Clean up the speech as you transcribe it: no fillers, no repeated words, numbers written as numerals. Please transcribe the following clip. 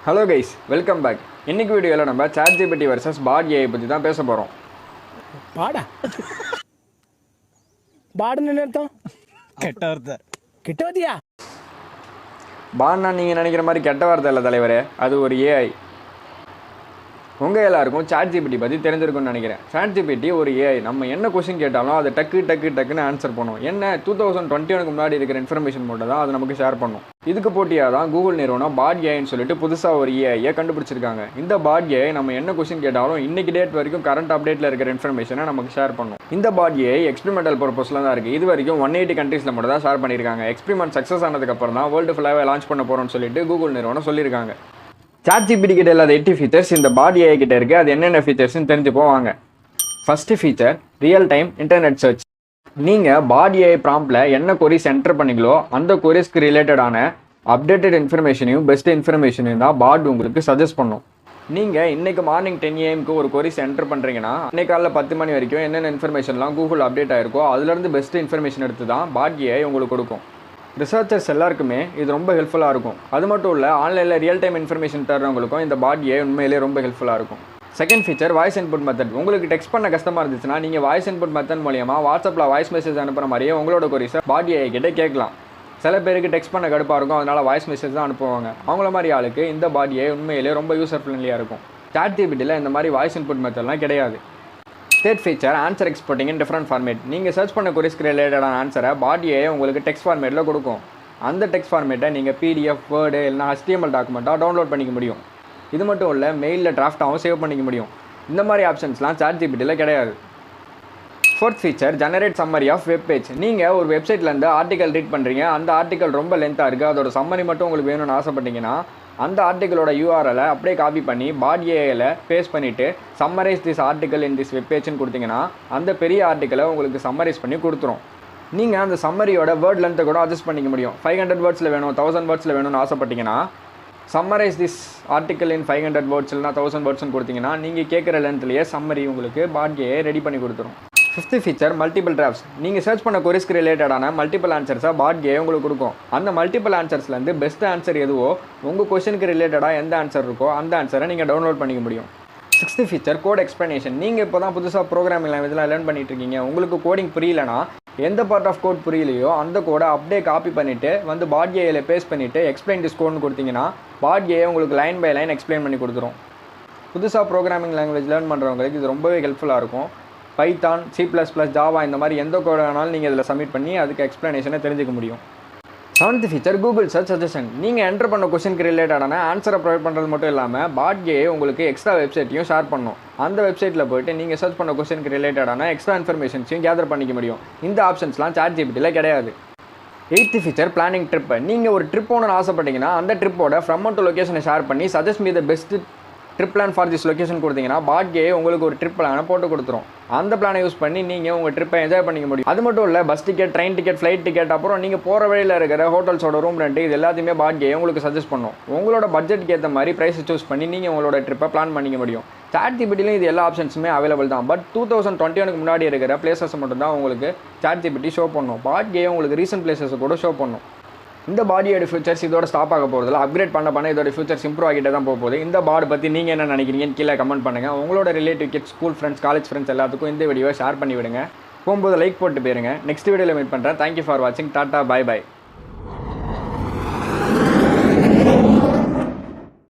Hello guys, welcome back. இன்னைக்கு வீடியோவில் நம்ம ChatGPT vs BARD AI பற்றி தான் பேச போகிறோம். பாடா பாடுன்னு என்ன அர்த்தம்? கெட்ட வார்த்தை. கிட்ட வதியா? பாட்னா நீங்கள் நினைக்கிற மாதிரி கெட்ட வார்த்தை இல்லை தலைவரே, அது ஒரு ஏஐ. உங்கள் எல்லாருக்கும் ChatGPT பற்றி தெரிஞ்சிருக்கும்னு நினைக்கிறேன். ChatGPT ஒரு ஏஐ. நம்ம என்ன கொஸ்டின் கேட்டாலும் அதை டக்குன்னு ஆன்சர் பண்ணும். என்ன 2021 முன்னாடி இருக்கிற இன்ஃபர்மேஷன் மட்டும் தான் அது நமக்கு ஷேர் பண்ணும். இதுக்கு போட்டியாக தான் கூகுள் நிறுவனம் BARD AIன்னு சொல்லிட்டு புதுசாக ஒரு ஏஐயை கண்டுபிடிச்சிருக்காங்க. இந்த BARD AI நம்ம என்ன கொஸ்டின் கேட்டாலும் இன்னைக்கு டேட் வரைக்கும் கரண்ட் அப்டேட்டில் இருக்கிற இன்ஃபர்மேஷனை நமக்கு ஷேர் பண்ணும். இந்த BARD AI எக்ஸ்பெரிமெண்டல் பர்பஸில் தான் இருக்குது. இது வரைக்கும் 180 கண்ட்ரீஸில் மட்டும் தான் ஷேர் பண்ணியிருக்காங்க. எக்ஸ்பெரிமெண்ட் சக்ஸஸ் ஆனதுக்கப்புறம் தான் வேர்ல்டு ஃபுல்லாகவே லான்ச் பண்ண போகிறோம்னு சொல்லிட்டு கூகுள் நிறுவனம் சொல்லியிருக்காங்க. ChatGPT கிட்ட இல்லாத 80 ஃபீச்சர்ஸ் இந்த BARD AI கிட்ட இருக்குது. அது என்னென்ன ஃபீச்சர்ஸ்னு தெரிஞ்சு போவாங்க. First feature real time internet search. நீங்கள் BARD AI ப்ராம்ப்டில் என்ன கொரிஸ் என்டர் பண்ணிங்களோ அந்த கொரிஸ்க்கு ரிலேட்டடான அப்டேட்டட் இன்ஃபர்மேஷனையும் பெஸ்ட் இன்ஃபர்மேஷனையும் தான் BARD உங்களுக்கு சஜஸ்ட் பண்ணும். நீங்கள் இன்றைக்கி மார்னிங் 10 AM ஒரு கொரிஸ் என்டர் பண்ணுறீங்கன்னா இன்னைக்கு காலையில் 10 மணி வரைக்கும் என்னென்ன இன்ஃபர்மேஷன்லாம் கூகுள் அப்டேட் ஆயிருக்கோ அதுலேருந்து பெஸ்ட் இன்ஃபர்மேஷன் எடுத்து தான் BARD AI உங்களுக்கு கொடுக்கும். ரிசர்ச்சர்ஸ் எல்லாருக்குமே இது ரொம்ப ஹெல்ப்ஃபுல்லாக இருக்கும். அது மட்டும் இல்லை, ஆன்லைனில் ரியல் டைம் இன்ஃபர்மேஷன் தர்றவங்களுக்கும் இந்த BARD AI உண்மையிலேயே ரொம்ப ஹெல்ப்ஃபுல்லாக இருக்கும். Second feature voice input method. உங்களுக்கு டெக்ஸ்ட் பண்ண கஷ்டமாக இருந்துச்சுன்னா நீங்கள் வாய்ஸ் இன்புட் மெத்தட் மூலியமாக வாட்ஸ்அப்பில் வாய்ஸ் மெசேஜ் அனுப்புகிற மாதிரியே உங்களோட கொரிஸை BARD AI கிட்டே கேட்கலாம். சில பேருக்கு டெக்ஸ்ட் பண்ண கடுப்பாக இருக்கும், அதனால் வாய்ஸ் மெசேஜ் தான் அனுப்புவாங்க. அவங்கள மாதிரி ஆளுக்கு இந்த BARD AI உண்மையிலேயே ரொம்ப யூசர் ஃப்ரெண்ட்லியாக இருக்கும். ChatGPTயில் இந்த மாதிரி வாய்ஸ் இன்புட் மெத்தட்லாம் கிடையாது. Third feature answer exporting in different format. நீங்கள் சர்ச் பண்ண கொரிஸ்க்கு ரிலேட்டடான ஆன்சரை BARD AI உங்களுக்கு டெக்ஸ்ட் ஃபார்மேட்டில் கொடுக்கும். அந்த டெக்ஸ்ட் ஃபார்மேட்டை நீங்கள் PDF, வேர்டு இல்லைனா HTML டாக்குமெண்ட்டாக டவுன்லோட் பண்ணிக்க முடியும். இது மட்டும் இல்லை, மெயிலில் டிராஃப்டாகவும் சேவ் பண்ணிக்க முடியும். இந்த மாதிரி ஆப்ஷன்ஸ்லாம் ChatGPTயில் கிடையாது. Fourth feature generate summary of web page. நீங்கள் ஒரு வெப்சைட்லேருந்து ஆர்டிக்கல் ரீட் பண்ணுறீங்க, அந்த ஆர்டிக்கல் ரொம்ப லென்த்தாக இருக்குது, அதோட சம்மரி மட்டும் உங்களுக்கு வேணும்னு ஆசைப்பட்டீங்கன்னா அந்த ஆர்டிக்கலோட URL அப்படியே காப்பி பண்ணி BARD AIயில் பேஸ்ட் பண்ணிவிட்டு summarize this article in this web பேஜ்னு கொடுத்தீங்கன்னா அந்த பெரிய ஆர்டிக்கலை உங்களுக்கு சம்மரைஸ் பண்ணி கொடுத்துரும். நீங்கள் அந்த சம்மரியோட வேர்ட் லென்த்தை கூட அட்ஜஸ்ட் பண்ணிக்க முடியும். 500 வேர்ட்ஸில் வேணும், 1000 வேர்ட்ஸில் வேணும்னு ஆசைப்பட்டீங்கன்னா summarise this article in 500 words இல்லைனா 1000 வேர்ட்ஸ்னு கொடுத்தீங்கன்னா நீங்கள் கேட்குற லென்த்லேயே சம்மரி உங்களுக்கு BARD AI ரெடி பண்ணி கொடுத்துரும். Fifth feature multiple drafts. நீங்கள் சர்ச் பண்ண கொரிஸ்க்கு ரிலேட்டடான மல்டிபிள் ஆன்சர்ஸை BARD AI உங்களுக்கு கொடுக்கும். அந்த மல்டிபிள் ஆன்சர்ஸ்லேருந்து பெஸ்ட் ஆன்சர் எதுவோ உங்கள் கொஸ்டினுக்கு ரிலேட்டடாக எந்த ஆன்சர் இருக்கோ அந்த ஆன்சரை நீங்கள் டவுன்லோட் பண்ணிக்க முடியும். Sixth feature code explanation. நீங்கள் இப்போ தான் புதுசாக ப்ரோக்ராமிங் லாங்குவேஜ்லாம் லேர்ன் பண்ணிட்டு இருக்கீங்க, உங்களுக்கு கோடிங் புரியலனா எந்த பார்ட் ஆஃப் கோட் புரியலையோ அந்த கோடை அப்படியே காப்பி பண்ணிவிட்டு வந்து BARD AIயில் பேஸ்ட் பண்ணிவிட்டு எக்ஸ்பிளைன் திஸ் கோட்னு கொடுத்தீங்கன்னா BARD AI உங்களுக்கு லைன் பை லைன் எக்ஸ்பிளைன் பண்ணி கொடுத்துரும். புதுசாக ப்ரோக்ராமிங் லாங்குவேஜ் லேர்ன் பண்ணுறவங்களுக்கு இது ரொம்பவே ஹெல்ப்ஃபுல்லாக இருக்கும். பைத்தான், C++, ஜாவா இந்த மாதிரி எந்த கோட் வேணாலும் நீங்கள் இதில் சப்மிட் பண்ணி அதுக்கு எக்ஸ்ப்ளனேஷனை தெரிஞ்சுக்க முடியும். Seventh feature Google search suggestion. நீங்கள் என்டர் பண்ண கொஸ்டினுக்கு ரிலேட்டடான ஆன்சரை ப்ரொவைட் பண்ணுறது மட்டும் இல்லாமல் BARD AI உங்களுக்கு எக்ஸ்ட்ரா வெப்சைட்டையும் ஷேர் பண்ணும். அந்த வெப்சைட்டில் போய்ட்டு நீங்கள் சர்ச் பண்ண கொஸ்டினுக்கு ரிலேட்டடான எக்ஸ்ட்ரா இன்ஃபர்மேஷன்ஸையும் கேதர் பண்ணிக்க முடியும். இந்த ஆப்ஷன்ஸ்லாம் ChatGPTயில் கிடையாது. Eighth feature planning trip. நீங்கள் ஒரு ட்ரிப் போகணுன்னு ஆசைப்பட்டீங்கன்னா அந்த ட்ரிப்போட ஃப்ரம் டு லொக்கேஷனை ஷேர் பண்ணி suggest me the best trip plan for this location கொடுத்தீங்கன்னா BARD AI உங்களுக்கு ஒரு ட்ரிப் பிளானை போட்டு கொடுத்துரும். அந்த பிளானை யூஸ் பண்ணி நீங்கள் உங்கள் ட்ரிப்பை என்ஜாய் பண்ணிக்க முடியும். அது மட்டும் இல்லை, bus ticket, train ticket, flight ticket, அப்புறம் நீங்கள் போகிற வழியில் இருக்கிற ஹோட்டல்ஸோட ரூம் ரெண்ட் இது எல்லாத்தையுமே BARD AI உங்களுக்கு சஜஸ்ட் பண்ணும். உங்களோட பட்ஜெட்டுக்கு ஏற்ற மாதிரி ப்ரைஸை சூஸ் பண்ணி நீங்கள் உங்களோட ட்ரிப்பை பிளான் பண்ணிக்க முடியும். ChatGPTலையும் இது எல்லா ஆப்ஷன்ஸுமே அவைலபிள் தான். பட் 2021 முன்னாடி இருக்கிற பிளேசஸ் மட்டும் தான் உங்களுக்கு ChatGPT ஷோ பண்ணும். BARD AI உங்களுக்கு ரீசன்ட் பிளேசஸை கூட ஷோ பண்ணும். இந்த BARD AI ஃபியூச்சர்ஸ் இதோட ஸ்டாப் ஆக போகிறதில்ல, அப்கிரேட் பண்ண இதோட ஃபியூச்சர்ஸ் இம்ப்ரூவ் ஆகிட்டே தான் போகுது. இந்த BARD பற்றி நீங்கள் என்ன நினைக்கிறீங்கன்னு கீழே கமெண்ட் பண்ணுங்கள். உங்களோட relative kids, school friends, college friends எல்லாத்துக்கும் இந்த வீடியோவை ஷேர் பண்ணி விடுங்க. போகும்போது லைக் போட்டு போயிருங்க. நெக்ஸ்ட் வீடியோவில் மீட் பண்ணுறேன். தேங்க்யூ ஃபார் வாட்சிங். Tata, bye by.